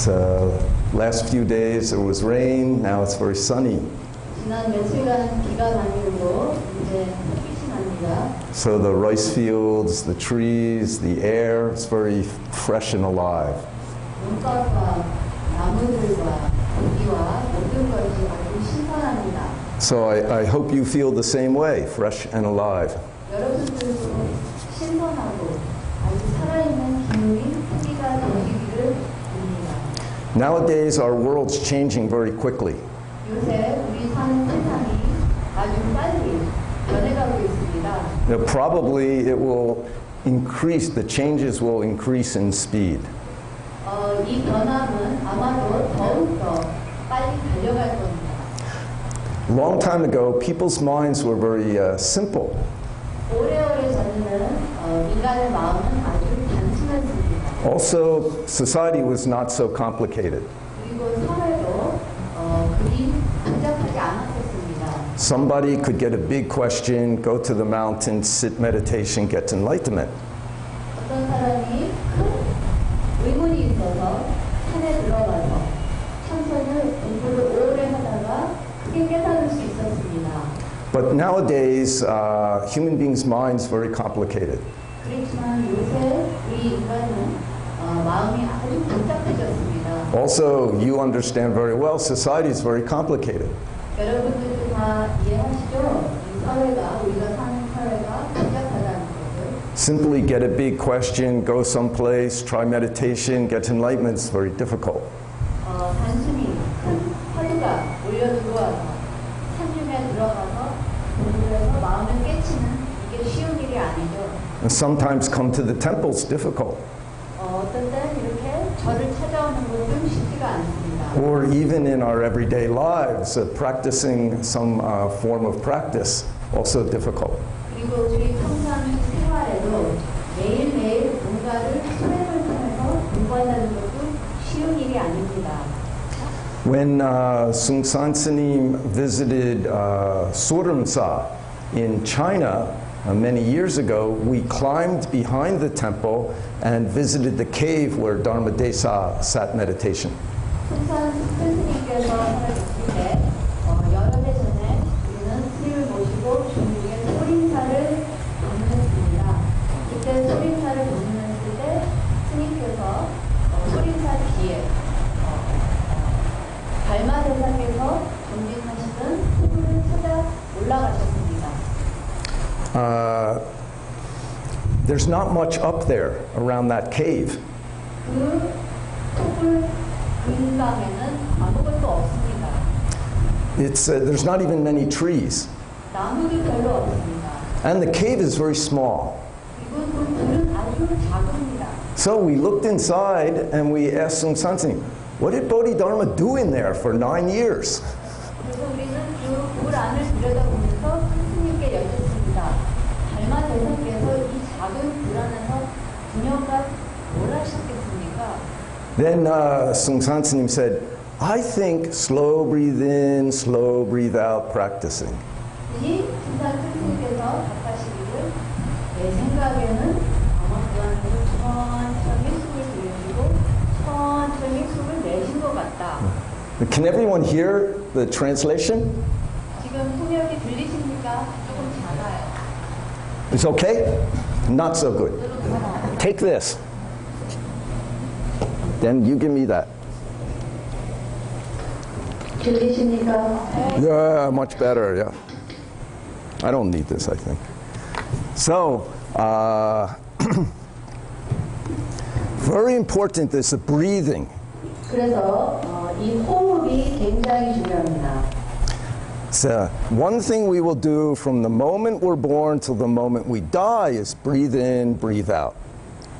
So last few days there was rain, now it's very sunny. 지난 며칠간 비가 다니고 이제 햇빛이 납니다. So the rice fields, the trees, the air, it's very fresh and alive. 눈가과 나무들과 공기와 모든 것이 아주 신선합니다. So I hope you feel the same way, fresh and alive. 여러분들도 신선하고 아주 살아있는 기운이 생기가 되시기를 빕니다. Nowadays our world's changing very quickly. 요새 우리 사는 세상이 아주 빨리 변해가고 있습니다. Probably it will increase, the changes will increase in speed. 이 변함은 아마도 더욱더 빨리 달려갈 겁니다. Long time ago, people's minds were very simple. 오래오래 전에는 인간의 마음은 아주 단순했습니다. Also, society was not so complicated. 그리고 사회도 그리 복잡하지 않았었습니다. Somebody could get a big question, go to the mountain, sit meditation, get enlightenment. 어떤 사람이 큰 의문이 있어서 산에 들어가서 참선을 공부를 오래 하다가 크게 깨달을 수 있었습니다. But nowadays, human beings' minds very complicated. 그렇지만 요새 우리 인간은 마음이 아주 복잡해졌습니다. Also, you understand very well, society is very complicated. 여러분들도 다 이해하시죠? 이 사회가, 우리가 사는 사회가 복잡하다는 것을. Simply get a big question, go someplace, try meditation, get enlightenment is very difficult. 단순히 큰 화두가 올려 들어와서 산중에 들어가서 공부를 해서 마음을 깨치는 이게 쉬운 일이 아니죠. And sometimes come to the temple is difficult. 어떤 때는 이렇게 절을 찾아오는 것은 쉽지가 않습니다. Or even in our everyday lives, practicing some form of practice, also difficult. 그리고 저희 평상 생활에도 매일매일 뭔가를 수행을 통해서 공부한다는 것도 쉬운 일이 아닙니다. When sunim visited Musangsa in China many years ago, we climbed behind the temple and visited the cave where Dharma Desa sat meditation. 숭산 스님께서 살아계실 때 여러 해 전에 우리는 스님을 모시고 중국의 소림사를 방문했습니다. 그때 소림사를 방문했을 때 스님께서 소림사 뒤에 달마 대사께서 존경하시던 토굴을 찾아 올라가셨습니다. There's not much up there around that cave. 그 토굴 근방에는 아무것도 없습니다. There's not even many trees. 나무도 별로 없습니다. And the cave is very small. 그리고 그 굴은 아주 작습니다. So we looked inside and we asked 숭산님, what did Bodhidharma do in there for 9 years? 그래서 우리는 그 굴 안을 들여다보면서 스님께 여쭙습니다. 달마 대사께서 이 작은 굴 안에서 9년간 뭘 하셨겠습니까? Then 숭산님 said, I think slow breathe in, slow breathe out practicing. 이 숭산 스님께서 답하시기를 내 생각에는 아마 그 안에서 천천히 숨을 들이쉬고 천천히 숨을 내쉰 것 같다. Can everyone hear the translation? 지금 통역이 들리십니까? 조금 작아요. It's okay? Not so good. Take this. Then you give me that. 들리십니까? Yeah, much better, yeah. I don't need this, I think. So, very important is the breathing. 그래서 이 호흡이 굉장히 중요합니다. So, one thing we will do from the moment we're born till the moment we die is breathe in, breathe out.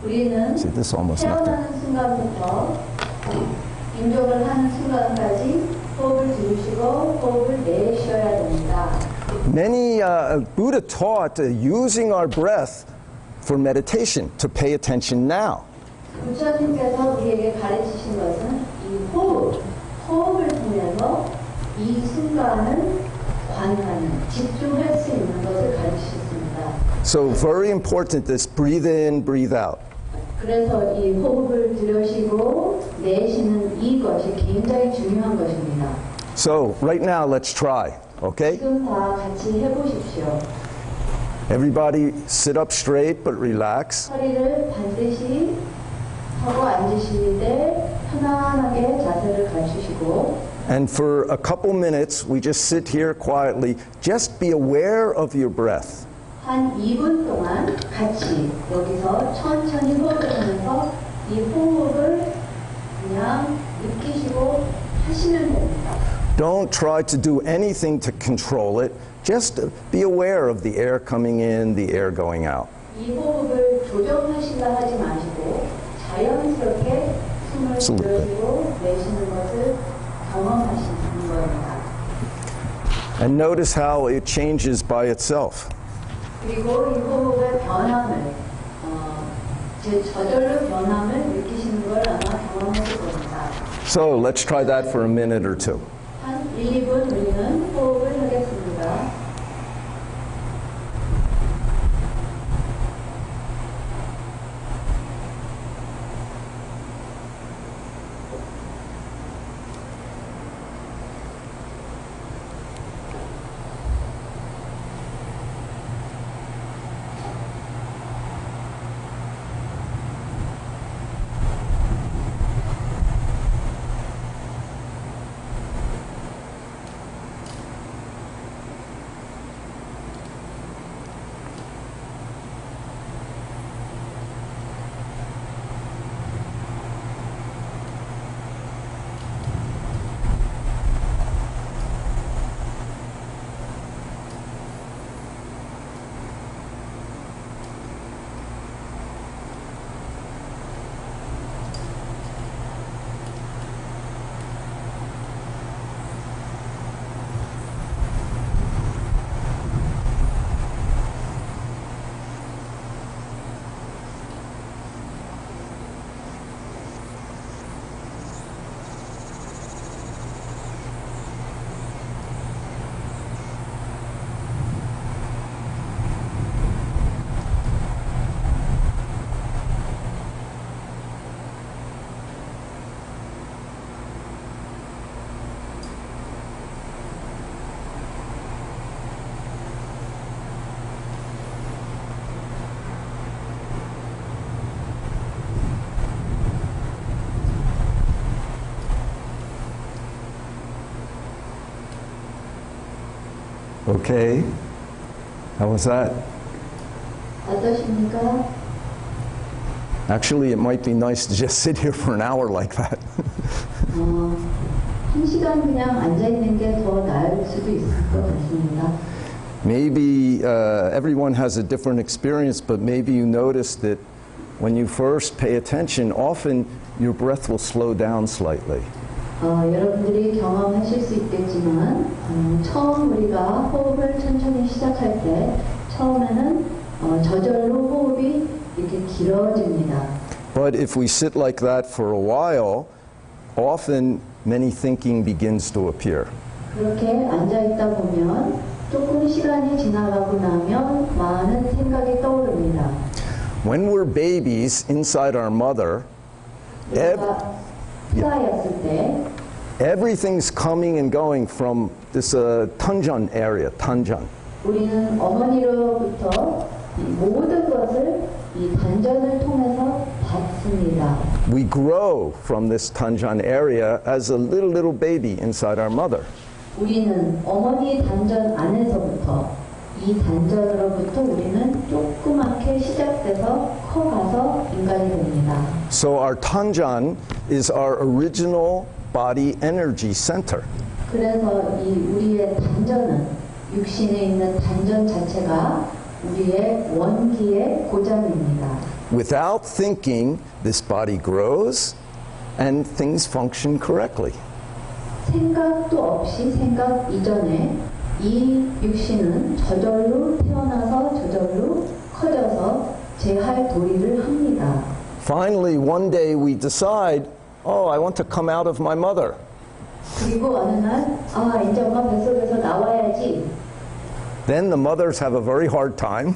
우리는 See, this almost nothing. 태어나는 순간부터 인종을 하는 순간까지 호흡을 들이쉬고 호흡을 내쉬어야 됩니다. Many Buddha taught using our breath for meditation, to pay attention now. 부처님께서 우리에게 가르치신 것은 이 호흡을 통해서 이 순간을 관하는, 집중할 수 있는 것을 가르치셨습니다. So very important this breathe in, breathe out. 그래서 이 호흡을 들여쉬고 내쉬는 이것이 굉장히 중요한 것입니다. So right now, let's try, okay? 지금 다 같이 해보십시오. Everybody sit up straight but relax. 허리를 반드시 하고 앉으실 때 편안하게 자세를 갖추시고 And for a couple minutes, we just sit here quietly. Just be aware of your breath. 한 2분 동안 같이 여기서 천천히 호흡을 하면서 이 호흡을 그냥 느끼시고 하시면 됩니다. Don't try to do anything to control it. Just be aware of the air coming in, the air going out. 이 호흡을 조정하시려 하지 마시고 자연스럽게 숨을 들여쉬고 내쉬는 것을 경험하시는 겁니다. And notice how it changes by itself. 그리고 이 호흡의 변함을 저절로 변함을 느끼시는 걸 아마 경험하실 겁니다. So let's try that for a minute or two. 한 1, 2분 우리는 호흡을 하겠습니다. Okay? How was that? 어떠십니까? Actually, it might be nice to just sit here for an hour like that. 한 시간 그냥 앉아있는 게 더 나을 수도 있을 것 같습니다. Maybe everyone has a different experience, but maybe you notice that when you first pay attention, often your breath will slow down slightly. 여러분들이 경험하실 수 있겠지만 처음 우리가 호흡을 천천히 시작할 때 처음에는 저절로 호흡이 이렇게 길어집니다. But if we sit like that for a while, often many thinking begins to appear. 그렇게 앉아있다 보면 조금 시간이 지나가고 나면 많은 생각이 떠오릅니다. When we're babies inside our mother, 태아였을 때 everything's coming and going from this tanjan area, tanjan. 우리는 어머니로부터 이 모든 것을 이 단전을 통해서 받습니다. We grow from this tanjan area as a little baby inside our mother. 우리는 어머니 단전 안에서부터 이 단전으로부터 우리는 조그맣게 시작돼서 커가서 인간이 됩니다. So our tanjan is our original body energy center. 그래서 이 우리의 단전은 육신에 있는 단전 자체가 우리의 원기의 고장입니다. Without thinking, this body grows and things function correctly. 생각도 없이 생각 이전에 이 육신은 저절로 태어나서 저절로 커져서 제할 도리를 합니다. Finally, one day we decide, oh, I want to come out of my mother. 그리고 어느 날, 이제 엄마 뱃속에서 나와야지. Then the mothers have a very hard time.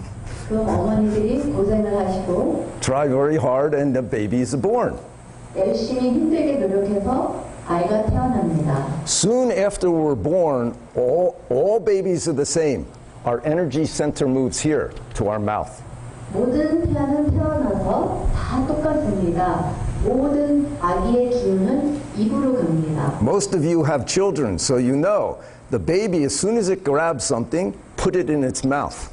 그 어머니들이 고생을 하시고 try very hard, and the baby is born. 열심히 힘들게 노력해서 아이가 태어납니다. Soon after we're born, all babies are the same. Our energy center moves here to our mouth. 모든 태아는 태어나서 다 똑같습니다. 모든 아기의 기운은 입으로 갑니다. Most of you have children, so you know the baby, as soon as it grabs something, put it in its mouth.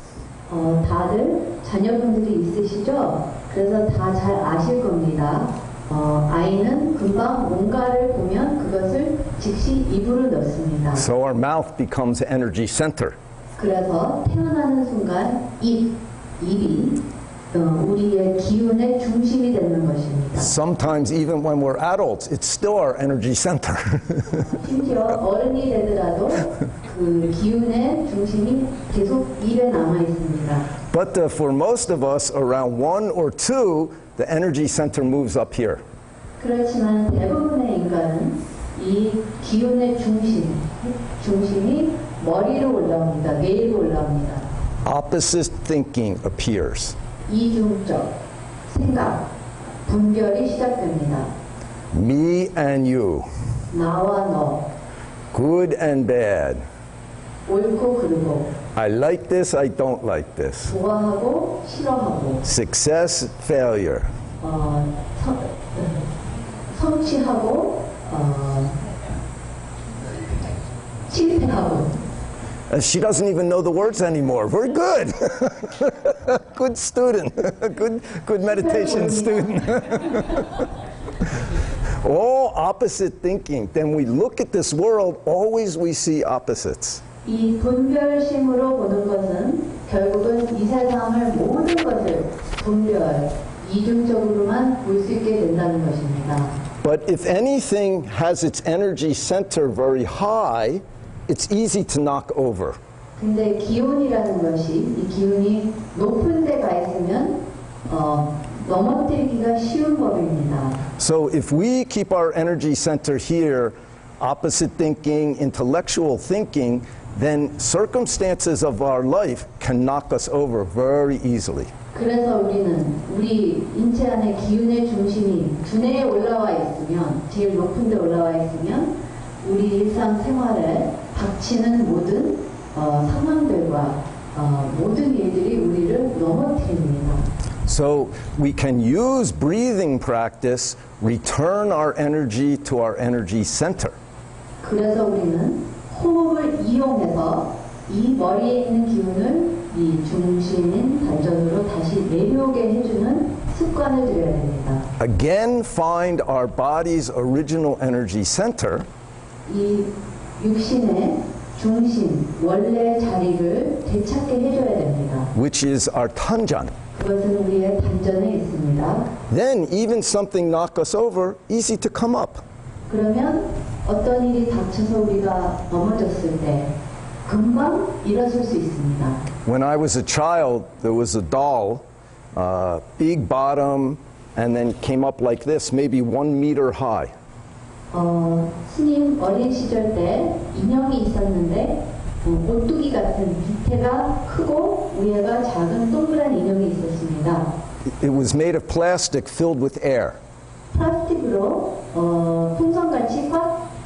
다들 자녀분들이 있으시죠? 그래서 다 잘 아실 겁니다. 아이는 금방 뭔가를 보면 그것을 즉시 입으로 넣습니다. So our mouth becomes an energy center. 그래서 태어나는 순간 입이 우리의 기운의 중심이 되는 것입니다. Sometimes even when we're adults, it's still our energy center. 심지어 어른이 되더라도 그 기운의 중심이 계속 입에 남아 있습니다. But for most of us, around 1 or 2, the energy center moves up here. 그렇지만 대부분의 인간은 이 기운의 중심이 머리로 올라옵니다. 뇌로 올라옵니다. Opposite thinking appears. 이중적 생각, 분별이 시작됩니다. Me and you, 나와 너, good and bad. 옳고 그르고, I like this, I don't like this. 좋아하고 싫어하고, Success, failure. 성취하고 실패하고. She doesn't even know the words anymore. We're good. Good student. Good meditation student. All opposite thinking. Then we look at this world, always we see opposites. 이 분별심으로 보는 것은 결국은 이 세상을 모든 것을 이중적으로만 볼 수 있게 된다는 것입니다. But if anything has its energy center very high, it's easy to knock over. 근데 기운이라는 것이 이 기운이 높은 데 가 있으면 넘어뜨리기가 쉬운 법입니다. So if we keep our energy center here, opposite thinking, intellectual thinking, then circumstances of our life can knock us over very easily. 그래서 우리는 우리 인체 안에 기운의 중심이 두뇌에 올라와 있으면, 제일 높은 데 올라와 있으면 우리 일상생활에 닥치는 모든 상황들과 모든 일들이 우리를 넘어뜨립니다. So we can use breathing practice, return our energy to our energy center. 그래서 우리는 호흡을 이용해서 이 머리에 있는 기운을 이 중심인 단전으로 다시 내려오게 해주는 습관을 들여야 됩니다. Again, find our body's original energy center. 이 육신의 중심, 원래 자리를 되찾게 해줘야 됩니다. Which is our tanjan. 그것은 우리의 단전에 있습니다. Then even something knock us over, easy to come up. 그러면 어떤 일이 닥쳐서 우리가 넘어졌을 때 금방 일어설 수 있습니다. When I was a child, there was a doll, big bottom, and then came up like this, maybe 1 meter high. 스님 어린 시절 때 인형이 있었는데 오뚜기 같은 밑에가 크고 위에가 작은 동그란 인형이 있었습니다. It was made of plastic filled with air. 플라스틱으로 풍선같이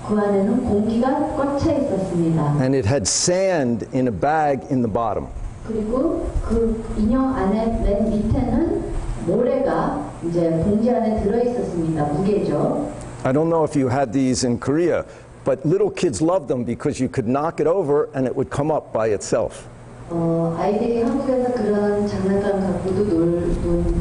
그 안에는 공기가 꽉 차 있었습니다. And it had sand in a bag in the bottom. 그리고 그 인형 안에 맨 밑에는 모래가 이제 봉지 안에 들어 있었습니다. 무게죠. I don't know if you had these in Korea, but little kids loved them because you could knock it over and it would come up by itself. 아이들이 한국에서 그런 장난감 갖고도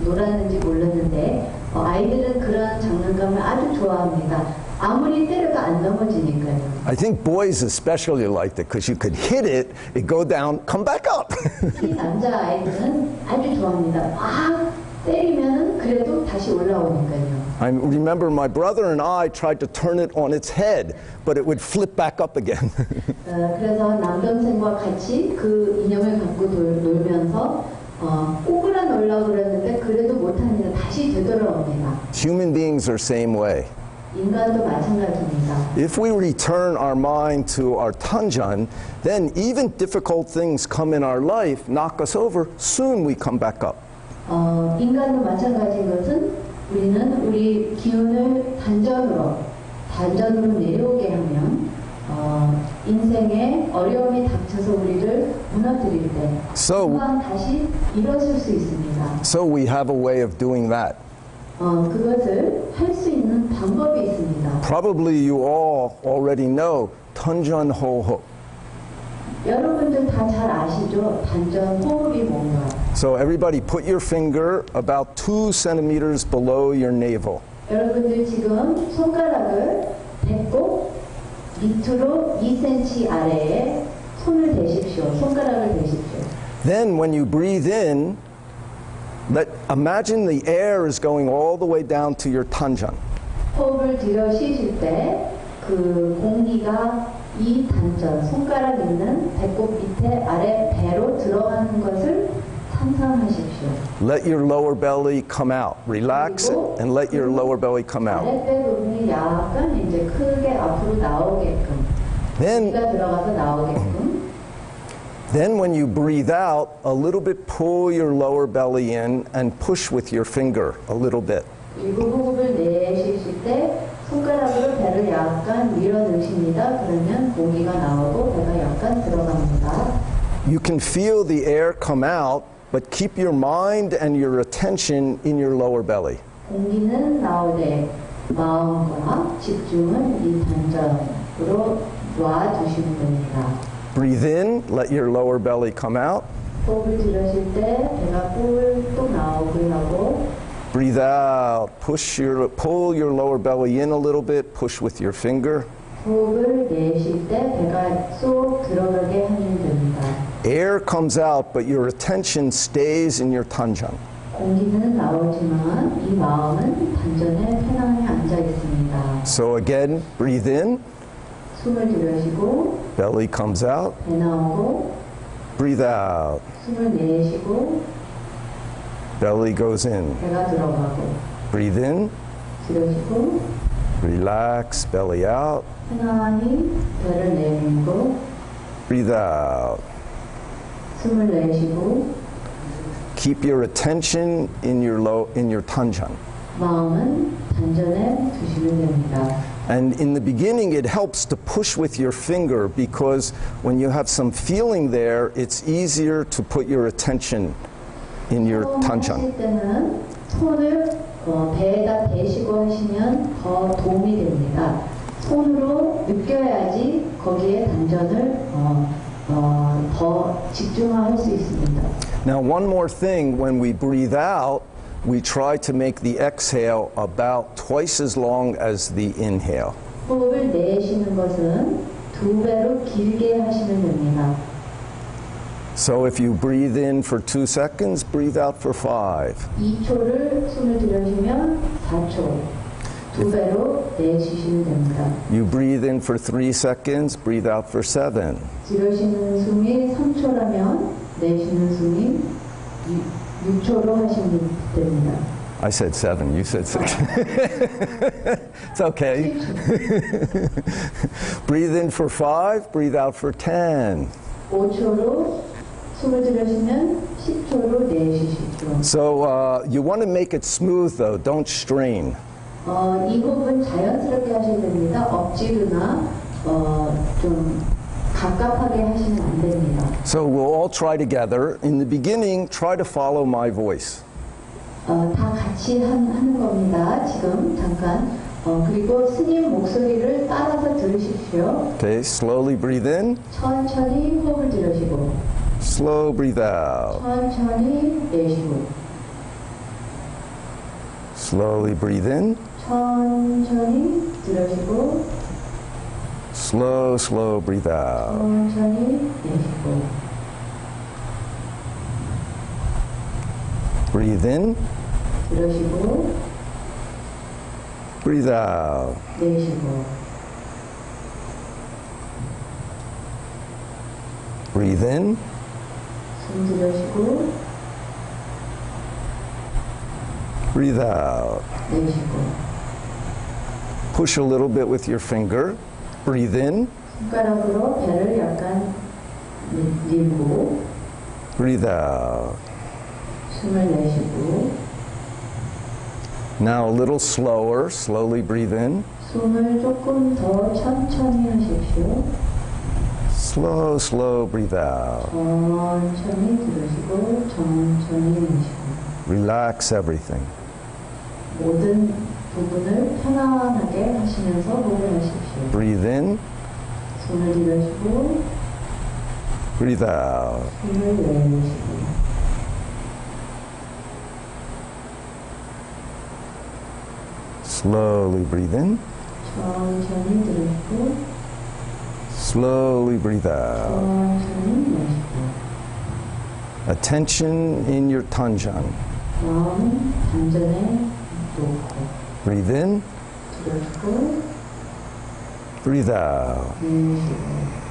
놀았는지 몰랐는데 아이들은 그런 장난감을 아주 좋아합니다. 아무리 때려도 안 넘어지니까요. I think boys especially liked it because you could hit it, it go down, come back up. 특히 남자 아이들은 아주 좋아합니다. 막 때리면 그래도 다시 올라오니까요. I remember my brother and I tried to turn it on its head, but it would flip back up again. 그래서 남동생과 같이 그 인형을 갖고 놀면서 꼬꾸라 놀라고 그랬는데 그래도 못합니다. 다시 되돌아옵니다. Human beings are same way. 인간도 마찬가지입니다. If we return our mind to our tanjan, then even difficult things come in our life, knock us over, soon we come back up. 인간도 마찬가지인 것은 우리는 우리 기운을 단전으로 내려오게 하면 인생에 어려움이 닥쳐서 우리를 무너뜨릴 때 금방 다시 일어설 수 있습니다. So we have a way of doing that. 그것을 할 수 있는 방법이 있습니다. Probably you all already know tanjan ho-ho. 여러분들 다 잘 아시죠? 단전 호흡이 뭔가. So everybody put your finger about 2 centimeters below your navel. 여러분들 지금 손가락을 배꼽 밑으로 2cm 아래에 손을 대십시오. 손가락을 대십시오. Then when you breathe in, imagine the air is going all the way down to your tanjan. 호흡을 들여 쉬실 때 그 공기가 이 단전, 손가락 있는 배꼽 밑에 아래 배로 들어가는 것을 상상하십시오. Let your lower belly come out. Relax it and let your lower belly come out. 아랫배 부분이 약간 이제 크게 앞으로 나오게끔. 공기가 들어가서 나오게끔. Then when you breathe out, a little bit pull your lower belly in and push with your finger a little bit. 그리고 호흡을 내쉬실 때 손가락으로 배를 약간 밀어넣으십니다. 그러면 공기가 나오고 배가 약간 들어갑니다. You can feel the air come out, but keep your mind and your attention in your lower belly. 공기는 나오되 마음과 집중은 이 단전으로 놔두시면 됩니다. Breathe in, let your lower belly come out. 호흡을 들으실 때 배가 뿔뚝 나오게 하고 Breathe out, pull your lower belly in a little bit, push with your finger. 호흡을 내쉴 때 배가 쏙 들어가게 하면 됩니다. Air comes out, but your attention stays in your tanjan. 공기는 나오지만 이 마음은 단전에 편안히 앉아 있습니다. So again, breathe in, 숨을 들이쉬고 belly comes out, 배 나오고 breathe out, 숨을 내쉬고 belly goes in. 배가 들어가고 Breathe in, 들이쉬고 relax, belly out, 편안히 배를 내밀고 breathe out. 숨을 내쉬고 Keep your attention in your tanjan. 마음은 단전에 두시면 됩니다. And in the beginning, it helps to push with your finger because when you have some feeling there, it's easier to put your attention in your tanjan. 하실 때는 손을 배에다 대시고 하시면 더 도움이 됩니다. 손으로 느껴야지 거기에 단전을 더 집중할 수 있습니다. Now, one more thing, when we breathe out, we try to make the exhale about twice as long as the inhale. 호흡을 내쉬는 것은 2배로 길게 하시면 됩니다. So if you breathe in for 2 seconds, breathe out for 5. 2초를 숨을 들여쉬면 4초. 2배로 내쉬시면 됩니다. You breathe in for 3 seconds, breathe out for 7. 들여쉬는 숨이 3초라면 내쉬는 숨이 6초로 하시면 됩니다. I said 7, you said 6. It's okay. Breathe in for 5, breathe out for 10. 5초로 숨을 들여쉬면 10초로 내쉬시죠. So you want to make it smooth though, don't strain. 이 호흡은 자연스럽게 하셔야 됩니다. 억지로나 좀 갑갑하게 하시면 안 됩니다. So we'll all try together. In the beginning, try to follow my voice. 다 같이 하는 겁니다. 지금 잠깐. 그리고 스님 목소리를 따라서 들으십시오. Okay, slowly breathe in, 천천히 호흡을 들으시고 slow breathe out. 천천히 내쉬고 Slowly breathe in, 천천히 들으시고 slow breathe out. 천천히 내쉬고 Breathe in, 들으시고 breathe out. 내쉬고 Breathe in, 숨 들으시고 breathe out. 내쉬고 Push a little bit with your finger. Breathe in. 손가락으로 배를 약간 밀고 Breathe out. 숨을 내쉬고 Now a little slower. Slowly breathe in. 숨을 조금 더 천천히 하십시오. Slow, slow, breathe out. 천천히 들으시고 천천히 내쉬고 Relax everything. 모든 부분을 편안하게 하시면서 호흡을 하십시오. Breathe in. 손을 들으시고 Breathe out. 숨을 내쉬고 Slowly breathe in. 천천히 들으시고 Slowly breathe out. 천천히 내쉬고 Attention in your tanjan. 마음 단전에 놓고 Breathe in. 들어주고 Breathe out. 내쉬고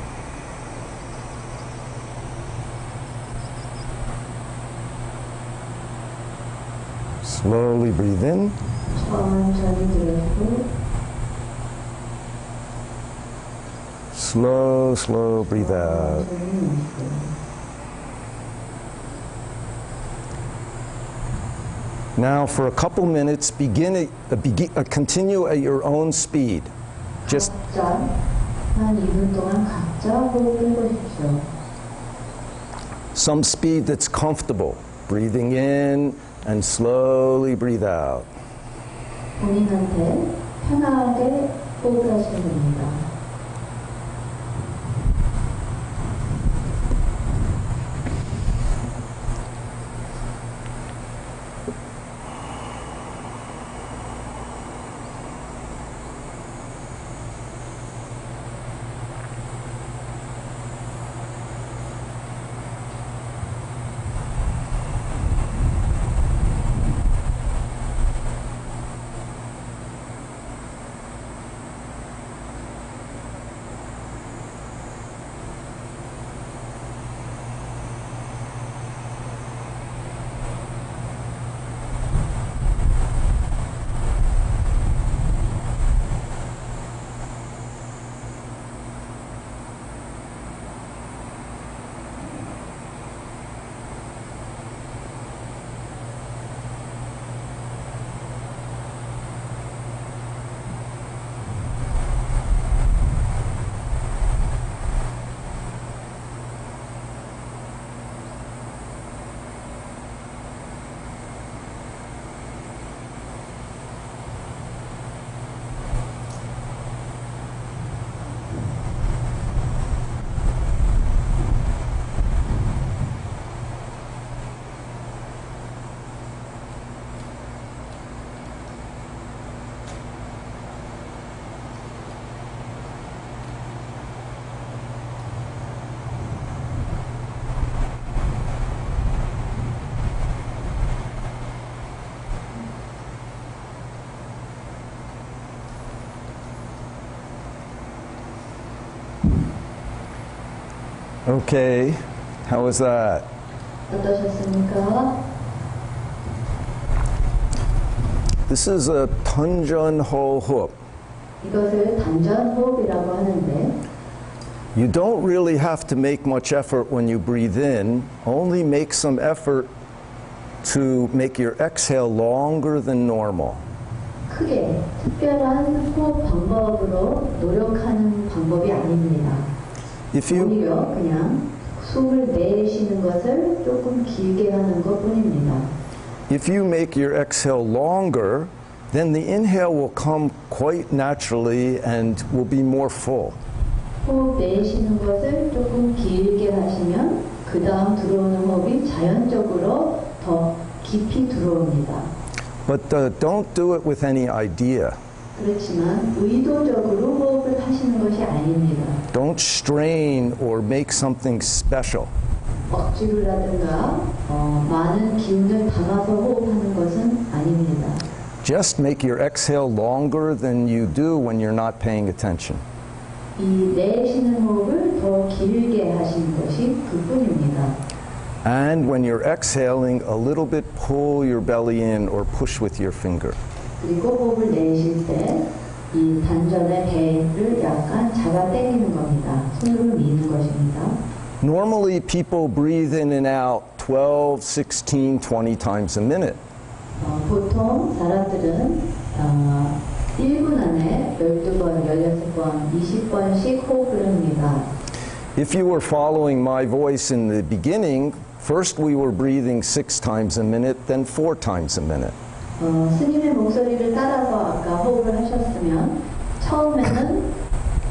Slowly breathe in. 천천히 들어주고 Slow, slow, breathe out. 천천히 내쉬고 Now, for a couple minutes, continue at your own speed. Just 각자 한 2분 동안 각자 호흡을 해보십시오. some speed that's comfortable. Breathing in and slowly breathe out. 본인한테 편하게 호흡을 하시면 됩니다. Okay, how was that? 어떠셨습니까? This is a tanjan ho hoop. 이것을 단전 호흡이라고 하는데 You don't really have to make much effort when you breathe in, only make some effort to make your exhale longer than normal. 크게 특별한 호흡 방법으로 노력하는 방법이 아닙니다. If you 오히려 그냥 숨을 내쉬는 것을 조금 길게 하는 것뿐입니다. If you make your exhale longer, then the inhale will come quite naturally and will be more full. 호흡 내쉬는 것을 조금 길게 하시면 그 다음 들어오는 호흡이 자연적으로 더 깊이 들어옵니다. But don't do it with any idea. 그렇지만 의도적으로 호흡을 하시는 것이 아닙니다. Don't strain or make something special. 억지로라든가 많은 기운을 담아서 호흡하는 것은 아닙니다. Just make your exhale longer than you do when you're not paying attention. 이 내쉬는 호흡을 더 길게 하시는 것이 그뿐입니다. And when you're exhaling, a little bit pull your belly in or push with your finger. 그리고 호흡을 내쉴 때 이 단전의 배를 약간 잡아 당기는 겁니다. 손으로 미는 것입니다. Normally people breathe in and out 12, 16, 20 times a minute. 보통 사람들은 1분 안에 12번, 16번, 20번씩 호흡을 합니다. If you were following my voice in the beginning, first we were breathing 6 times a minute, then 4 times a minute. 스님의 목소리를 따라서 아까 호흡을 하셨으면 처음에는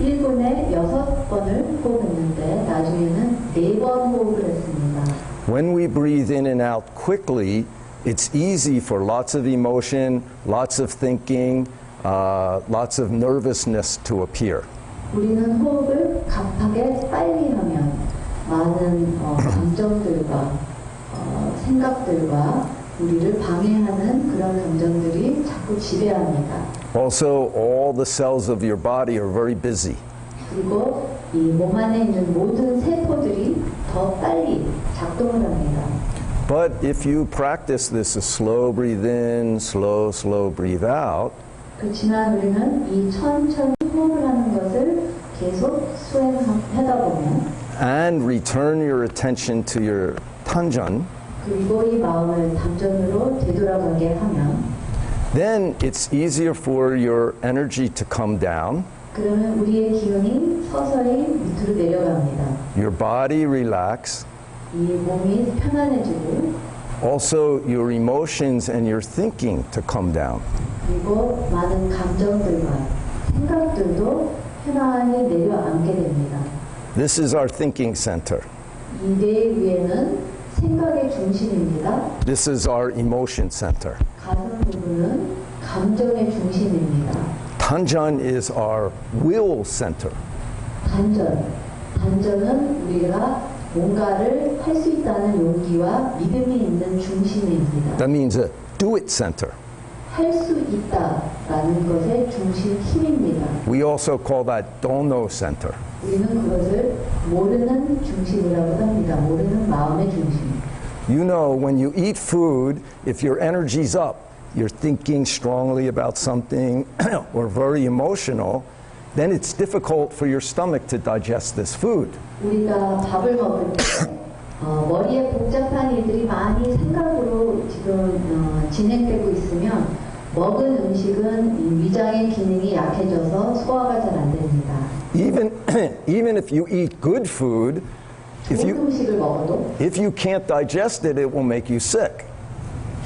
1분에 6번을 호흡했는데 나중에는 4번 호흡을 했습니다. When we breathe in and out quickly, it's easy for lots of emotion, lots of thinking, lots of nervousness to appear. 우리는 호흡을 급하게 빨리 하면 많은 감정들과 생각들과 우리를 방해하는 그런 감정들이 자꾸 지배합니다. Also, all the cells of your body are very busy. 그리고 이 몸 안에 있는 모든 세포들이 더 빨리 작동을 합니다. But if you practice this slow breathe in, slow breathe out, 그렇지만 우리는 이 천천히 호흡을 하는 것을 계속 수행하다 보면 and return your attention to your tanjan, 그리고 이 마음을 단전으로 되돌아가게 하면 then it's easier for your energy to come down, 그러면 우리의 기운이 서서히 밑으로 내려갑니다. your body relax, 이 몸이 편안해지고 also your emotions and your thinking to come down. 그리고 많은 감정들과 생각들도 편안히 내려앉게 됩니다. This is our thinking center. 이 뇌 위에는 생각의 중심입니다. This is our emotion center. 가슴 부분은 감정의 중심입니다. Tanjan is our will center. 단전은 우리가 뭔가를 할 수 있다는 용기와 믿음이 있는 중심입니다. That means a do it center. 할 수 있다라는 것의 중심 힘입니다. We also call that dono center. 우리는 그것을 모르는 중심이라고 합니다. 모르는 마음의 중심. You know, when you eat food, if your energy's up, you're thinking strongly about something or very emotional, then it's difficult for your stomach to digest this food. 우리가 밥을 먹을 때 머리에 복잡한 일들이 많이 생각으로 지금 진행되고 있으면 먹은 음식은 이 위장의 기능이 약해져서 소화가 잘 안 됩니다. Even if you eat good food, 좋은 음식을 먹어도 if you can't digest it, it will make you sick.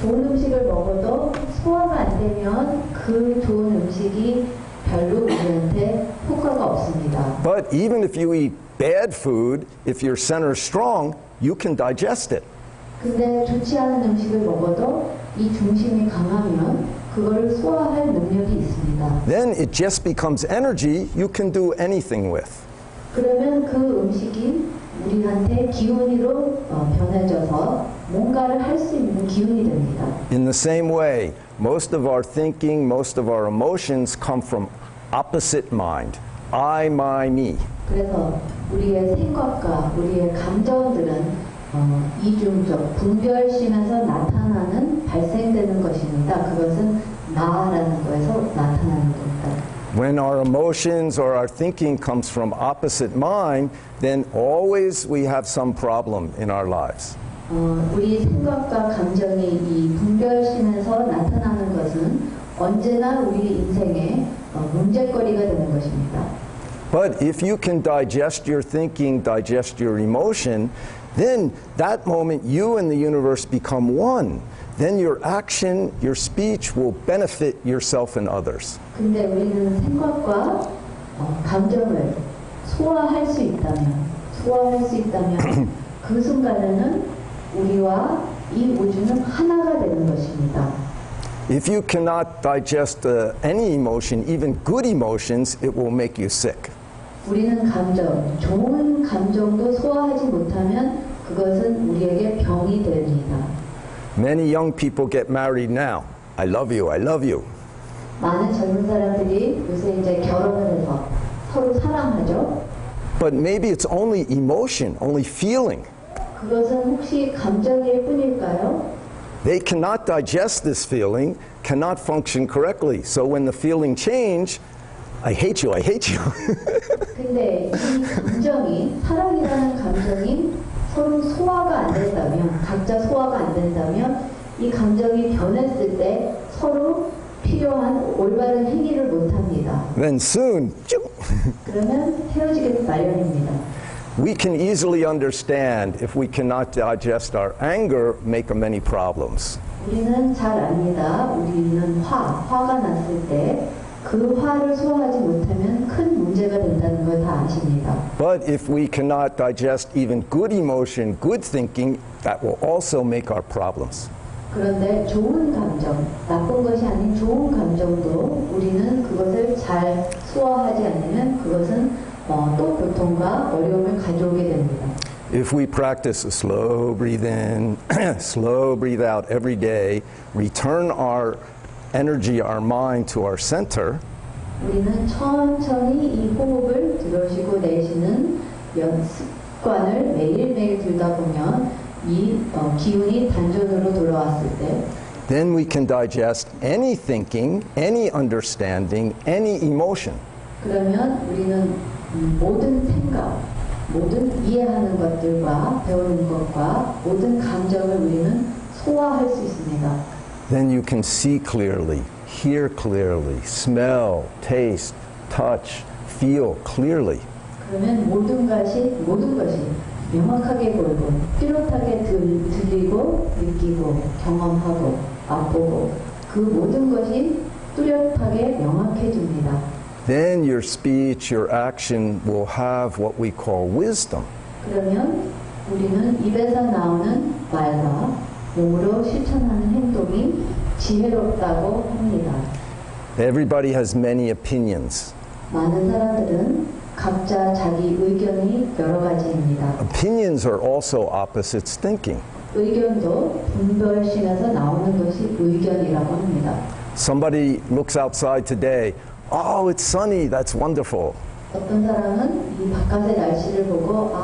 좋은 음식을 먹어도 소화가 안 되면 그 좋은 음식이 별로 우리한테 효과가 없습니다. But even if you eat bad food, if your center is strong, you can digest it. 근데 좋지 않은 음식을 먹어도 이 중심이 강하면 그걸 소화할 능력이 있습니다. Then it just becomes energy you can do anything with. 그러면 그 음식이 우리한테 기운으로 변해져서 뭔가를 할 수 있는 기운이 됩니다. In the same way, most of our thinking, most of our emotions come from opposite mind. I, my, me. 그래서 우리의 생각과 우리의 감정들은 이중적, 분별심에서 나타나는, 발생되는 것입니다. 그것은 나라는 거에서 나타나는 겁니다. When our emotions or our thinking comes from opposite mind, then always we have some problem in our lives. 우리 생각과 감정이 이 분별심에서 나타나는 것은 언제나 우리 인생의 문제거리가 되는 것입니다. But if you can digest your thinking, digest your emotion, then that moment you and the universe become one. Then your action, your speech will benefit yourself and others. 근데 우리는 생각과 감정을 소화할 수 있다면 그 순간에는 우리와 이 우주는 하나가 되는 것입니다. If you cannot digest any emotion, even good emotions, it will make you sick. 우리는 감정, 좋은 감정도 소화하지 못하면 그것은 우리에게 병이 됩니다. Many young people get married now. I love you, I love you. 많은 젊은 사람들이 요새 이제 결혼을 해서 서로 사랑하죠. But maybe it's only emotion, only feeling. 그것은 혹시 감정일 뿐일까요? They cannot digest this feeling, cannot function correctly. So when the feeling change, I hate you, I hate you. 근데 이 감정이, 사랑이라는 감정이 서로 소화가 안 된다면, 각자 소화가 안 된다면 이 감정이 변했을 때 서로 필요한 올바른 행위를 못합니다. Then soon, 그러면 헤어지게 마련입니다. we can easily understand if we cannot digest our anger, make many problems. 우리는 잘 압니다. 우리는 화가 났을 때 그 화를 소화하지 못하면 큰 문제가 된다는 걸 다 아십니다. But if we cannot digest even good emotion, good thinking, that will also make our problems. 그런데 좋은 감정, 나쁜 것이 아닌 좋은 감정도 우리는 그것을 잘 소화하지 않으면 그것은 또 고통과 어려움을 가져오게 됩니다. If we practice a slow breathe in, slow breathe out every day, return our energy, our mind to our center, 우리는 천천히 이 호흡을 들으시고 내쉬는 습관을 매일매일 들다 보면 이 기운이 단전으로 돌아왔을 때 then we can digest any thinking, any understanding, any emotion. 그러면 우리는 모든 생각, 모든 이해하는 것들과 배우는 것과 모든 감정을 우리는 소화할 수 있습니다. Then you can see clearly, hear clearly, smell, taste, touch, feel clearly. 그러면 모든 것이 명확하게 보이고 뚜렷하게 들리고 느끼고 경험하고 맛보고 그 모든 것이 뚜렷하게 명확해집니다. Then your speech, your action will have what we call wisdom. 그러면 우리는 입에서 나오는 말과 몸으로 실천하는 행동이 지혜롭다고 합니다. Everybody has many opinions. 많은 사람들은 각자 자기 의견이 여러 가지입니다. Opinions are also opposites thinking. 의견도 분별심에서 나오는 것이 의견이라고 합니다. Somebody looks outside today, oh, it's sunny, that's wonderful. 어떤 사람은 이 바깥의 날씨를 보고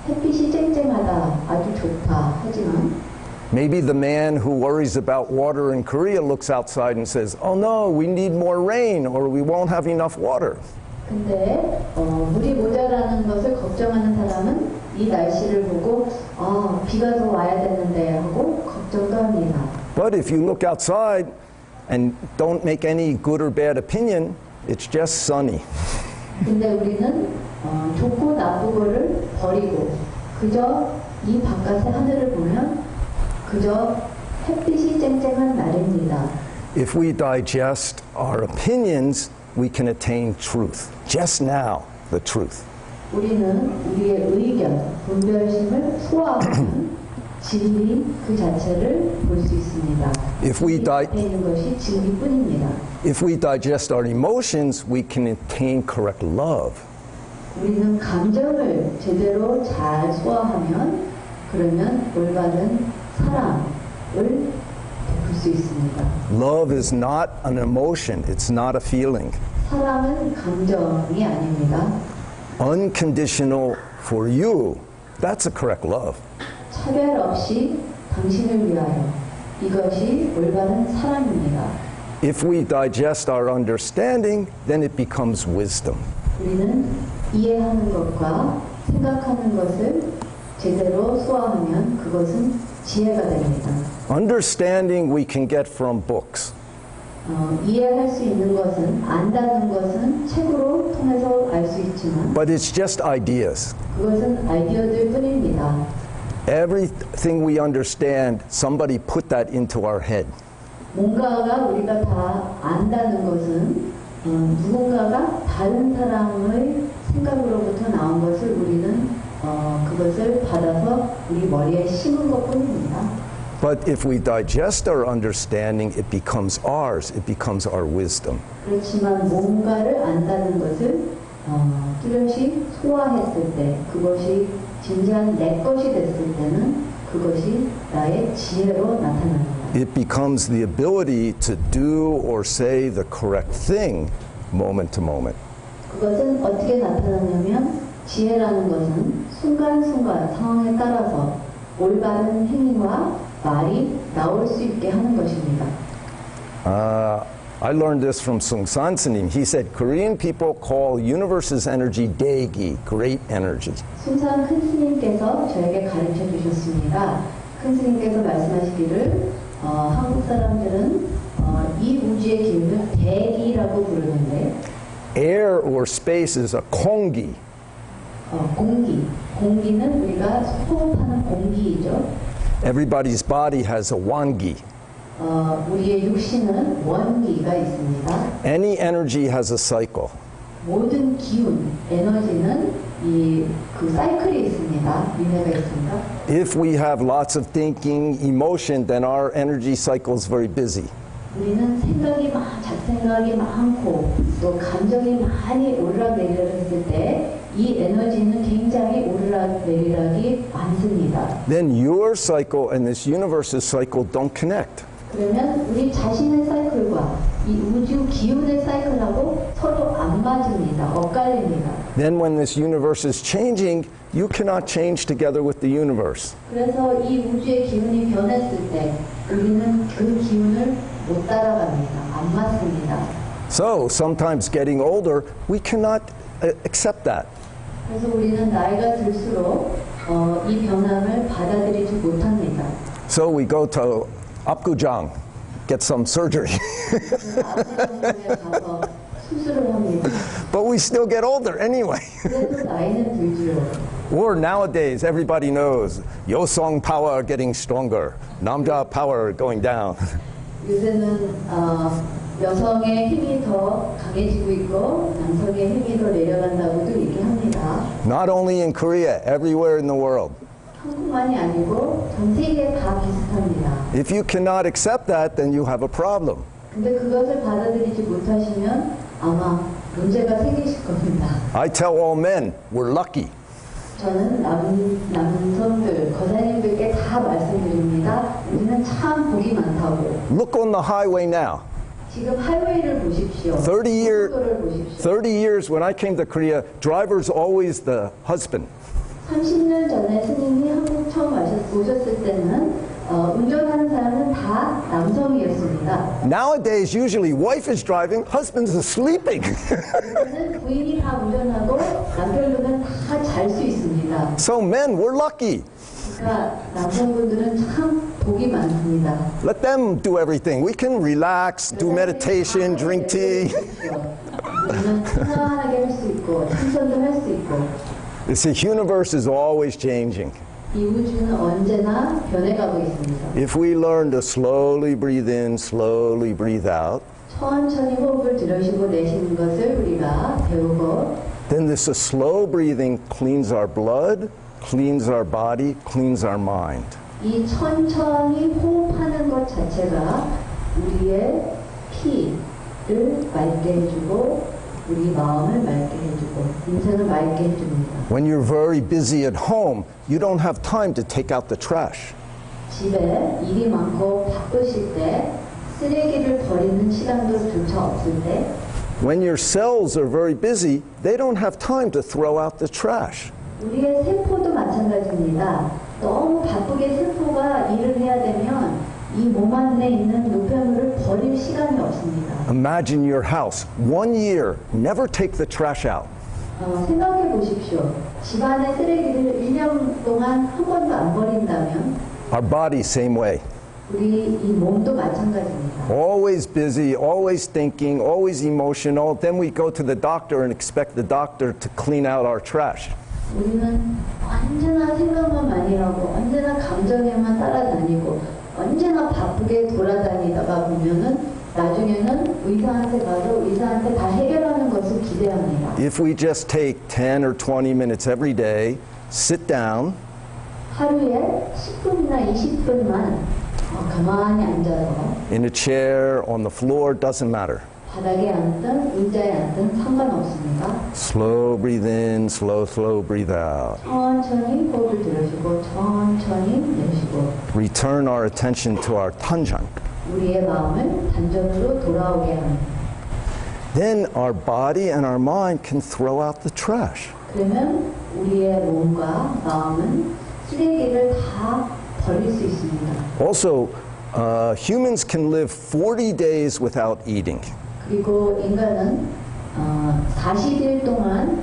햇빛이 쨍쨍하다, 아주 좋다 하지만 Maybe the man who worries about water in Korea looks outside and says, oh no, we need more rain or we won't have enough water. 근데 물이 모자라는 것을 걱정하는 사람은 이 날씨를 보고 비가 더 와야 되는데 하고 걱정도 합니다. But if you look outside and don't make any good or bad opinion, it's just sunny. 근데 우리는 좋고 나쁘고를 버리고 그저 이 바깥의 하늘을 보면 그저 햇빛이 쨍쨍한 날입니다. If we digest our opinions, we can attain truth. Just now, the truth. 우리는 우리의 의견, 분별심을 소화하면 진리 그 자체를 볼 수 있습니다. If we 있는 것이 진리뿐입니다. If we digest our emotions, we can attain correct love. 우리는 감정을 제대로 잘 소화하면 그러면 올바른 사랑을 베풀 수 있습니다. Love is not an emotion, it's not a feeling. 사랑은 감정이 아닙니다. Unconditional for you, that's a correct love. 차별 없이 당신을 위하여 이것이 올바른 사랑입니다. If we digest our understanding, then it becomes wisdom. 우리는 이해하는 것과 생각하는 것을 제대로 소화하면 그것은 지혜가 됩니다. Understanding we can get from books. 이해할 수 있는 것은 안다는 것은 책으로 통해서 알 수 있지만 But it's just ideas. 그것은 아이디어들 뿐입니다. Everything we understand, somebody put that into our head. 뭔가가 우리가 다 안다는 것은 누군가가 다른 사람의 생각으로부터 나온 것을 우리는 그것을 받아서 우리 머리에 심은 것뿐입니다. But if we digest our understanding, it becomes ours. It becomes our wisdom. 그렇지만 뭔가를 안다는 것을 뚜렷이 소화했을 때 그것이 진지한 내 것이 됐을 때는 그것이 나의 지혜로 나타납니다. It becomes the ability to do or say the correct thing moment to moment. 그것은 어떻게 나타나냐면 지혜라는 것은 순간순간 상황에 따라서 올바른 행위와 말이 나올 수 있게 하는 것입니다. I learned this from sunim. He said Korean people call universe's energy daegi, great energy. 숭산 큰 스님께서 저에게 가르쳐 주셨습니다. 큰 스님께서 말씀하시기를 한국 사람들은 이 우주의 기운을 대기라고 부르는데 Air or space is a 공기. 공기는 우리가 호흡하는 공기이죠. Everybody's body has a wangi. 우리의 육신은 원기가 있습니다. Any energy has a cycle. 모든 기운, 에너지는 그 사이클이 있습니다. 린네가 있습니다. If we have lots of thinking, emotion, then our energy cycle is very busy. 우리는 잡생각이 많고 또 감정이 많이 오르락내리락 했을 때 이 에너지는 굉장히 오르락내리락이 많습니다. Then your cycle and this universe's cycle don't connect. 그러면 우리 자신의 사이클과 이 우주 기운의 사이클하고 서로 안 맞습니다. 엇갈립니다. Then when this universe is changing, you cannot change together with the universe. 그래서 이 우주의 기운이 변했을 때 우리는 그 기운을 못 따라갑니다. 안 맞습니다. So sometimes getting older, we cannot accept that. 그래서 우리는 나이가 들수록 이 변함을 받아들이지 못합니다. So we go to Apgujang, get some surgery. 가서 수술을 합니다. But we still get older anyway. 그래도 나이는 들죠. Or nowadays, everybody knows Yosong power getting stronger, Namja power going down. 요새는 여성의 힘이 더 강해지고 있고 남성의 힘이 더 내려간다고도 얘기합니다. Not only in Korea, everywhere in the world. 한국만이 아니고 전 세계 다 비슷합니다. If you cannot accept that, then you have a problem. 근데 그것을 받아들이지 못하시면 아마 문제가 생기실 겁니다. I tell all men, we're lucky. 저는 남성들, 거사님들께 다 말씀드립니다. 우리는 참 복이 많다고. Look on the highway now. 지금 하이웨이를 보십시오. 30 years when I came to Korea, driver's always the husband. 30년 전에 스님이 한국 처음 오셨을 때는 운전하는 사람은 다 남성이었습니다. Nowadays, usually wife is driving, husband's sleeping. 요새는 부인이 다 운전하고 남편들은 다 잘 수 있습니다. So men, we're lucky. 그러니까 남성분들은 참 복이 많습니다. Let them do everything. We can relax, do meditation, drink tea. 우리는 편안하게 할 수 있고 참선도 할 수 있고. The universe is always changing. 이 우주는 언제나 변해가고 있습니다. If we learn to slowly breathe in, slowly breathe out, 천천히 호흡을 들으시고 내쉬는 것을 우리가 배우고 then this slow breathing cleans our blood, cleans our body, cleans our mind. 이 천천히 호흡하는 것 자체가 우리의 피를 맑게 해주고 우리 마음을 맑게 해주고 인생을 맑게 해줍니다. When you're very busy at home, you don't have time to take out the trash. 집에 일이 많고 바쁘실 때 쓰레기를 버리는 시간도 조차 없을 때 When your cells are very busy, they don't have time to throw out the trash. 우리의 세포도 마찬가지입니다. 너무 바쁘게 세포가 일을 해야 되면 이 몸 안에 있는 노폐물을 버릴 시간이 없습니다. Imagine your house, 1 year, never take the trash out. 생각해 보십시오. 집안의 쓰레기를 1년 동안 한 번도 안 버린다면 Our body, same way. 우리 이 몸도 마찬가지입니다. Always busy, always thinking, always emotional. Then we go to the doctor and expect the doctor to clean out our trash. 우리는 언제나 생각만 많이 하고 언제나 감정에만 따라다니고 언제나 바쁘게 돌아다니다가 보면은 나중에는 의사한테 가서 의사한테 다 해결하는 것을 기대합니다. If we just take 10 or 20 minutes every day, sit down, 하루에 10분이나 20분만 가만히 앉아서 in a chair, on the floor, doesn't matter. 바닥에 앉든 의자에 앉든 상관없습니다. Slow breathe in, slow breathe out. 천천히 호흡을 들으시고 천천히 내쉬고 Return our attention to our tanjan. 우리의 마음을 단전으로 돌아오게 합니다. Then our body and our mind can throw out the trash. 그러면 우리의 몸과 마음은 쓰레기를 다 버릴 수 있습니다. Also, Humans can live 40 days without eating. 그리고 인간은 40일 동안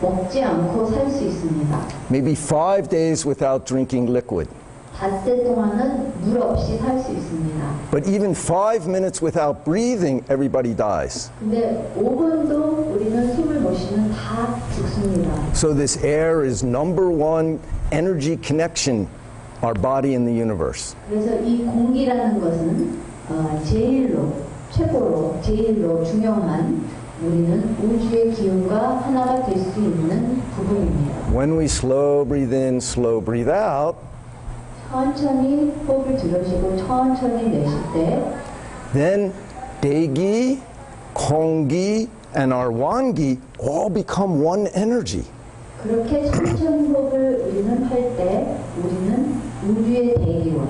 먹지 않고 살 수 있습니다. Maybe 5 days without drinking liquid. 닷새 동안은 물 없이 살 수 있습니다. But even 5 minutes without breathing, everybody dies. 근데 5분도 우리는 숨을 못 쉬면 다 죽습니다. So this air is number one energy connection, our body and the universe. 그래서 이 공기라는 것은 제일로 중요한 우리는 우주의 기운과 하나가 될 수 있는 부분입니다. When we slow breathe in, slow breathe out, 천천히 호흡을 들여쉬고 천천히 내쉴 때 then 대기, 공기, and our wangi all become one energy. 그렇게 천천히 호흡을 우리는 할 때 우리는 우주의 대기와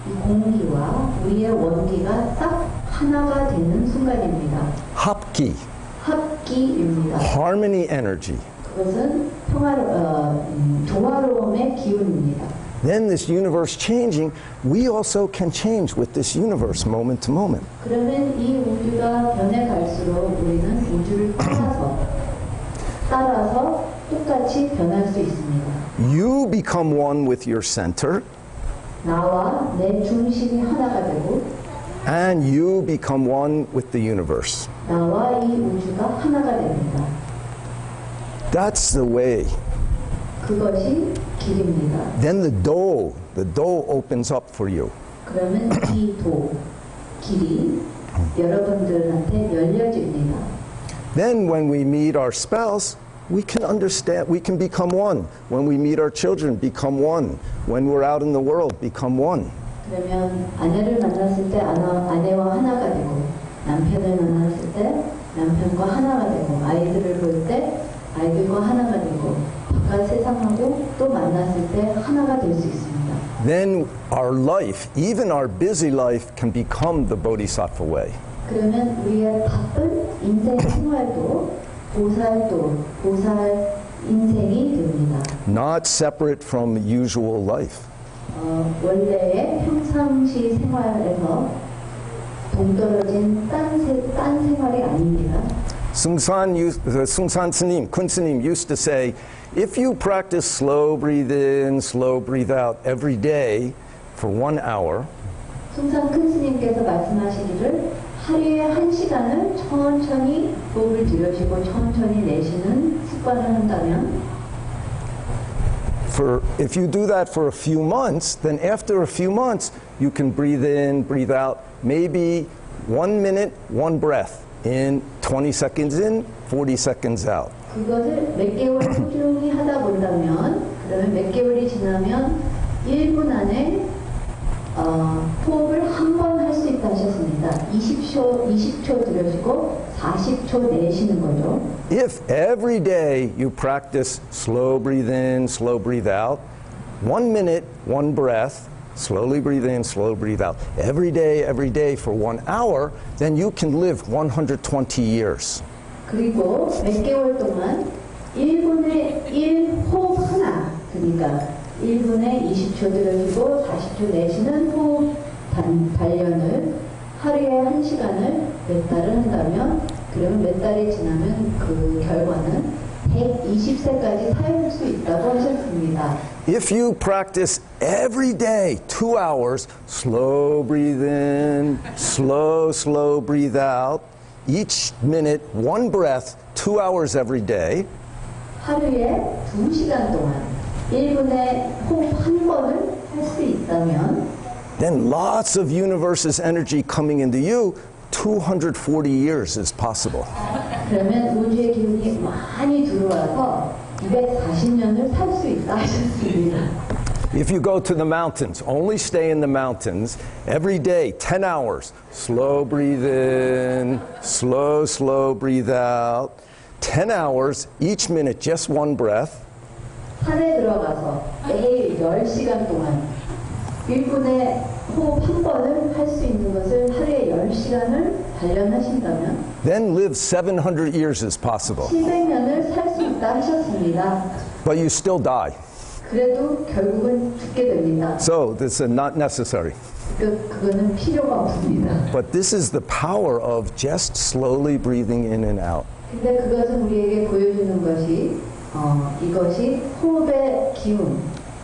이 공기와 우리의 원기가 딱 하나가 되는 순간입니다. 합기, 합기입니다. harmony energy. 그것은 조화로움의 기운입니다. Then this universe changing, we also can change with this universe moment to moment. 그러면 이 우주가 변해갈수록 우리는 우주를 따라서 똑같이 변할 수 있습니다. You become one with your center, 나와 내 중심이 하나가 되고 and you become one with the universe. 나와 이 우주가 하나가 됩니다. That's the way. 그것이 길입니다. Then the door opens up for you. 그러면 이 길이 여러분들한테 열려집니다. Then when we meet our spouse, we can understand, we can become one. When we meet our children, become one. When we're out in the world, become one. 그러면 아내를 만났을 때 아내와 하나가 되고 남편을 만났을 때 남편과 하나가 되고 아이들을 볼 때 아이들과 하나가 되고 바깥 세상하고 또 만났을 때 하나가 될 수 있습니다. Then our life, even our busy life, can become the bodhisattva way. 그러면 우리의 바쁜 인생 생활도 보살 인생이 됩니다. Not separate from usual life. 원래의 평상시 생활에서 동떨어진 딴 생활이 아닙니다. 숭산 sunim, Kun sunim used to say, if you practice slow breathe in, slow breathe out every day for 1 hour, 숭산 큰 스님께서 말씀하시기를 하루에 1시간을 천천히 호흡을 들여쉬고 천천히 내쉬는 습관을 한다면 if you do that for a few months, then after a few months, you can breathe in, breathe out, maybe 1 minute, 1 breath. In 20 seconds in, 40 seconds out. 그것을 몇 개월 꾸준히 하다 본다면 그러면 몇 개월이 지나면 1분 안에 호흡을 한 번 할 수 있다 하셨습니다. 20초 들여쉬고 40초 내쉬는 거죠. If every day you practice slow breathe in, slow breathe out, 1 minute, 1 breath, slowly breathe in, slow breathe out, every day for 1 hour, then you can live 120 years. 그리고 몇 개월 동안 1분에 1 호흡 하나, 그러니까 1분에 20초 들여쉬고 40초 내쉬는 호흡 단련을 하루에 1시간을 몇 달을 한다면 그러면 몇 달이 지나면 그 결과는 120세까지 살 수 있다고 하셨습니다. If you practice every day 2 hours, slow breathe in, slow breathe out, each minute 1 breath, 2 hours every day, 하루에 2시간 동안 1분에 호흡 한 번을 할 수 있다면 then lots of universe's energy coming into you, 240 years is possible. 그러면 우주의 기운이 많이 들어와서 240년을 살 수 있다 하셨습니다. If you go to the mountains, only stay in the mountains, every day, 10 hours, slow breathe in, slow breathe out, 10 hours, each minute, just 1 breath. 산에 들어가서 매일 10시간 동안 1분에 호흡 한 번을 할 수 있는 것을 하루에 10시간을 단련하신다면 Then live 700 years is possible. 700년을 살 수 있다 하셨습니다. But you still die. 그래도 결국은 죽게 됩니다. So this is not necessary. 그거는 필요가 없습니다. But this is the power of just slowly breathing in and out. 근데 그것은 우리에게 보여주는 것이 이것이 호흡의 기운이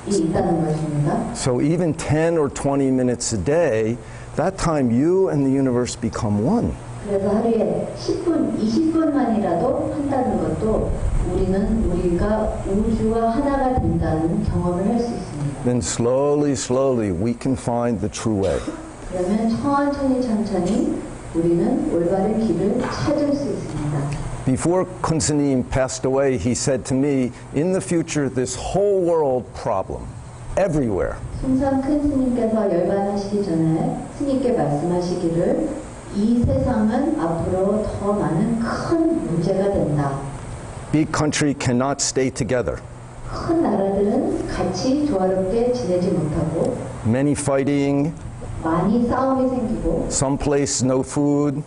있다는 것입니다. So even 10 or 20 minutes a day, that time you and the universe become one. 그래서 하루에 10분, 20분만이라도 한다는 것도 우리가 우주와 하나가 된다는 경험을 할 수 있습니다. Then slowly, we can find the true way. 그러면 천천히 우리는 올바른 길을 찾을 수 있습니다. Before sunim passed away, he said to me, in the future, this whole world problem, everywhere, 숭산 큰 스님께서 열반하시기 전에 스님께 말씀하시기를 이 세상은 앞으로 더 많은 큰 문제가 된다. big country cannot stay together. 큰 나라들은 같이 조화롭게 지내지 못하고 Many fighting, 많이 싸움이 생기고 someplace no food,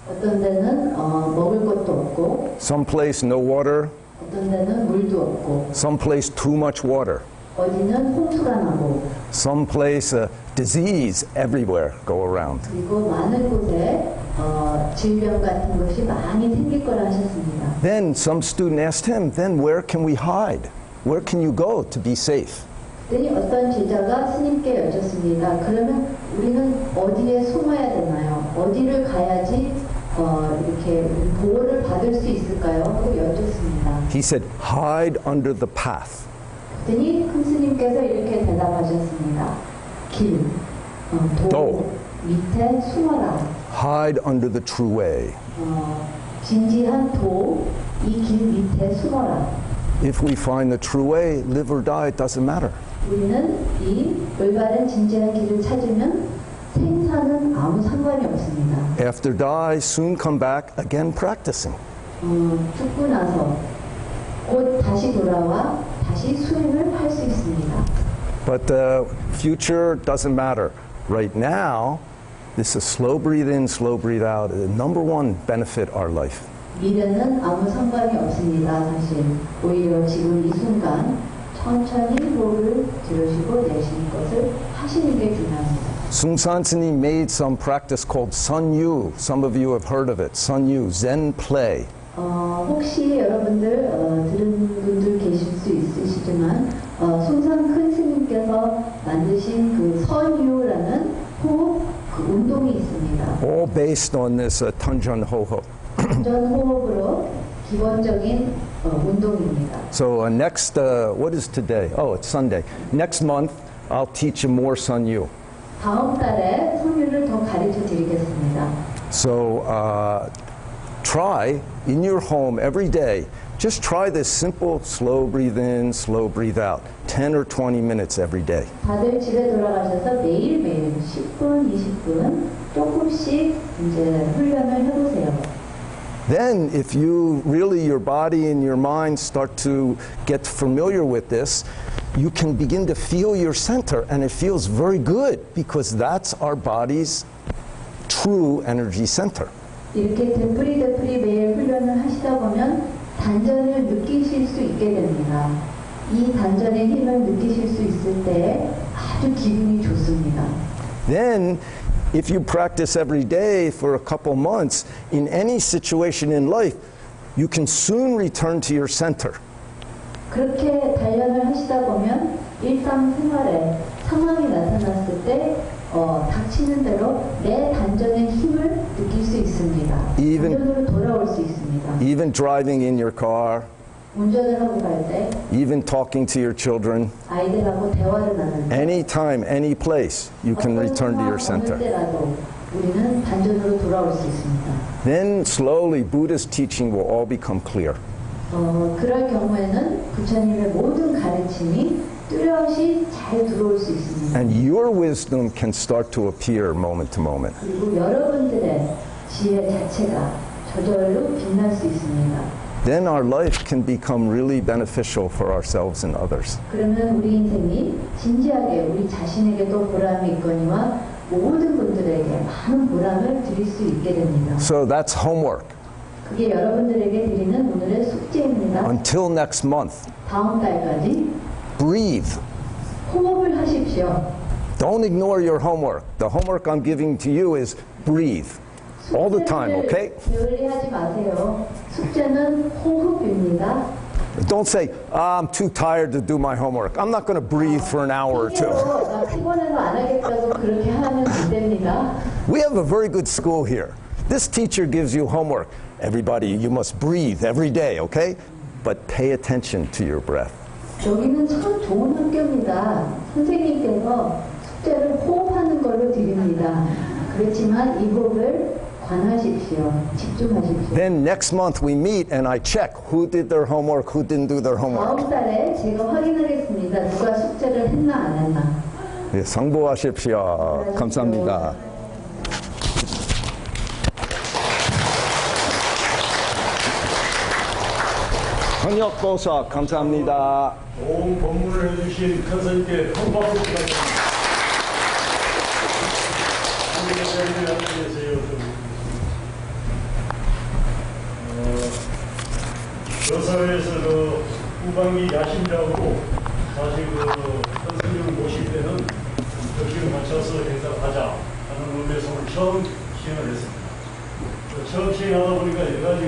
어떤 데는 먹을 것도 없고 someplace no water, 어떤 데는 물도 없고 someplace too much water, 어디는 홍수가 나고 someplace disease everywhere go around. 그리고 많은 곳에 질병 같은 것이 많이 생길 거라 하셨습니다. Then some student asked him, then where can we hide? Where can you go to be safe? 그랬더니 어떤 제자가 스님께 여쭙습니다. 그러면 우리는 어디에 숨어야 되나요? 어디를 가야지 이렇게 보호를 받을 수 있을까요? 하고 여쭙습니다. He said, hide under the path. 그랬더니 큰 스님께서 이렇게 대답하셨습니다. 길, 도 밑에 숨어라. Hide under the true way. 진지한 도, 이 길 밑에 숨어라. If we find the true way, live or die, it doesn't matter. 우리는 이 올바른 진지한 길을 찾으면 생사는 아무 상관이 없습니다. After die, soon come back again practicing. 죽고 나서 곧 다시 돌아와 다시 수행을 할 수 있습니다. But the future doesn't matter. Right now, this is slow breathe in, slow breathe out. The number one benefit our life. 미래는 아무 상관이 없습니다. 사실 오히려 지금 이 순간 천천히 호흡을 들으시고 내쉬는 것을 하시는 게 중요합니다. Sunim made some practice called sunim. Some of you have heard of it. sunim, Zen play. 혹시 여러분들 들은 분들 계실 수 있으시지만 숭산 큰 스님께서 만드신 그 선유라는 호흡 그 운동이 있습니다. All based on this Tanjan Ho-Ho. 단전 호흡으로 기본적인 운동입니다. So next, what is today? Oh, it's Sunday. Next month, I'll teach you more sunim. 다음 달에 선유를 더 가르쳐 드리겠습니다. So try in your home every day. Just try this simple slow breathe in, slow breathe out. 10 or 20 minutes every day. 다들 집에 돌아가셔서 매일매일 10분, 20분 조금씩 이제 훈련을 해보세요. Then if you really, your body and your mind start to get familiar with this, you can begin to feel your center and it feels very good because that's our body's true energy center. 이렇게 되풀이 매일 훈련을 하시다 보면 단전을 느끼실 수 있게 됩니다. 이 단전의 힘을 느끼실 수 있을 때 아주 기분이 좋습니다. Then if you practice every day for a couple months, in any situation in life, you can soon return to your center. 그렇게 단련을 하시다 보면 일상생활에 상황이 나타났을 때 닥치는 대로 내 단전의 힘을 느낄 수 있습니다. 단전으로 돌아올 수 있습니다. Even driving in your car, 운전을 하고 갈 때, even talking to your children, 아이들하고 대화를 나눌 때, anytime, any place, you can return to your center. 어느 때라도 우리는 단전으로 돌아올 수 있습니다. Then slowly Buddha's teaching will all become clear. 그럴 경우에는 부처님의 모든 가르침이 뚜렷이 잘 들어올 수 있습니다. And your wisdom can start to appear moment to moment. 그리고 여러분들의 지혜 자체가 저절로 빛날 수 있습니다. Then our life can become really beneficial for ourselves and others. 그러면 우리 인생이 진지하게 우리 자신에게도 보람이 있거니와 모든 분들에게 많은 보람을 드릴 수 있게 됩니다. So that's homework. 그게 여러분들에게 드리는 오늘의 숙제입니다. Until next month. 다음 달까지 breathe. 호흡을 하십시오. Don't ignore your homework. The homework I'm giving to you is breathe. All the time, okay? 게을리하지 마세요. 숙제는 호흡입니다. Don't say, I'm too tired to do my homework. I'm not going to breathe for an hour or two. 나 피곤해서 안 하겠다고 그렇게 하면 안 됩니다. We have a very good school here. This teacher gives you homework. Everybody, you must breathe every day, okay? But pay attention to your breath. 여기는 참 좋은 학교입니다. 선생님께서 숙제를 호흡하는 걸로 드립니다. 그렇지만 이 호흡을 관하십시오. 집중하십시오. Then next month we meet and I check who did their homework, who didn't do their homework. 다음 달에 제가 확인하겠습니다. 누가 숙제를 했나 안 했나. 네, 성공하십시오. 감사합니다. 현역보석 감사합니다. 좋은 법문을 해주신 큰 선생님께 큰 박수 부탁드립니다. 여사회에서 후반기 야심작으로 사실 선생님을 모실 때는 격식을 맞춰서 행사를 하자 하는 의미에서 오늘 처음 시행을 했습니다. 처음 시행하다 보니까 여러 가지